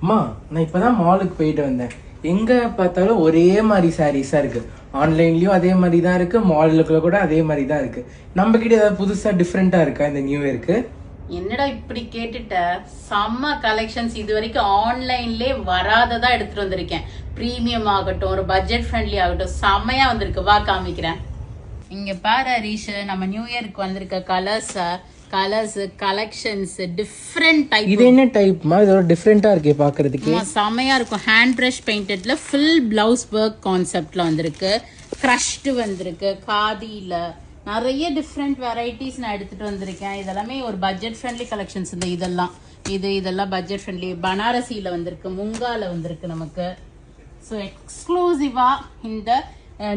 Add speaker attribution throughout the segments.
Speaker 1: அம்மா நான் இப்பதான் மாலுக்கு போயிட்டு வந்தேன். எங்க பார்த்தாலும் ஒரே மாதிரி சாரீஸா இருக்கு. ஆன்லைன்லயும் அதே மாதிரி தான் இருக்கு, மாலுக்குள்ள கூட அதே மாதிரி தான் இருக்கு. நம்ம கிட்ட ஏதாவது புதுசா டிஃப்ரெண்டா இருக்கா இந்த நியூ இயருக்கு?
Speaker 2: என்னடா இப்படி கேட்டுட்ட? செம்ம கலெக்ஷன்ஸ் இது வரைக்கும் ஆன்லைன்லயே வராததா எடுத்துட்டு வந்திருக்கேன். பிரீமியம் ஆகட்டும், ஒரு பட்ஜெட் ஃப்ரெண்ட்லி ஆகட்டும், செம்மையா வந்திருக்கு. வா காமிக்கிறேன். இங்க பாரு ஹரீஷ், நம்ம நியூ இயருக்கு வந்திருக்க கலர்ஸ் கலெக்ஷன்ஸ் டிஃப்ரெண்ட் டைப்.
Speaker 1: இது என்ன டைப்மா? இதோட டிஃப்ரெண்டா இருக்கே பாக்குறதுக்கு.
Speaker 2: செமையா இருக்கும். ஹேண்ட் பிரஷ் பெயிண்டட்ல ஃபுல் பிளவுஸ் ஒர்க் கான்செப்ட்ல வந்திருக்கு. கிரஷ்டு வந்திருக்கு. காதியில நிறைய டிஃப்ரெண்ட் வெரைட்டிஸ் நான் எடுத்துட்டு வந்திருக்கேன். இதெல்லாமே ஒரு பட்ஜெட் ஃப்ரெண்ட்லி கலெக்ஷன்ஸ். இதெல்லாம் பட்ஜெட் ஃப்ரெண்ட்லி. பனாரசியில வந்திருக்கு, முங்கால வந்திருக்கு நமக்கு. ஸோ எக்ஸ்க்ளூசிவா இந்த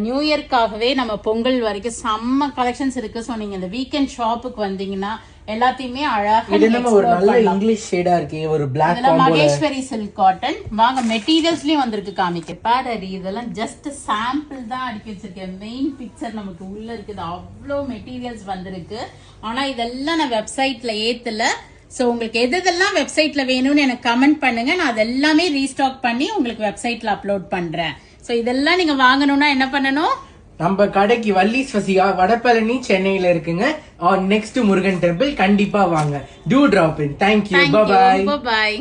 Speaker 2: நியூ இயர்க்காகவே நம்ம பொங்கல் வரைக்கும் செம்ம கலெக்ஷன்ஸ் இருக்கு. ஸோ நீங்க இந்த வீக்கெண்ட் ஷாப்புக்கு வந்தீங்கன்னா எல்லாத்தையுமே அழகா
Speaker 1: ஒரு நல்ல இங்கிலீஷ் ஷேடா இருக்கு. ஒரு பிளாக்
Speaker 2: மகேஸ்வரி சில்க் காட்டன். வாங்க மெட்டீரியல்ஸ்லயும் வந்திருக்கு காமிக்க. பாரு, இதெல்லாம் ஜஸ்ட் சாம்பிள் தான் அடிக்க வச்சிருக்கேன். மெயின் பிக்சர் நமக்கு உள்ள இருக்குது. அவ்வளோ மெட்டீரியல்ஸ் வந்திருக்கு. ஆனா இதெல்லாம் நான் வெப்சைட்ல ஏத்துல. ஸோ உங்களுக்கு எதெல்லாம் வெப்சைட்ல வேணும்னு எனக்கு கமெண்ட் பண்ணுங்க. நான் அதெல்லாமே ரீஸ்டாக் பண்ணி உங்களுக்கு வெப்சைட்ல அப்லோட் பண்றேன். ஸோ இதெல்லாம் நீங்க வாங்கணும்னா என்ன பண்ணணும்?
Speaker 1: நம்ம கடைக்கு வள்ளி ஸ்வசிகா வடபழனி சென்னையில இருக்குங்க. நெக்ஸ்ட் முருகன் டெம்பிள் கண்டிப்பா வாங்க. Do drop in. Thank you.
Speaker 2: Bye.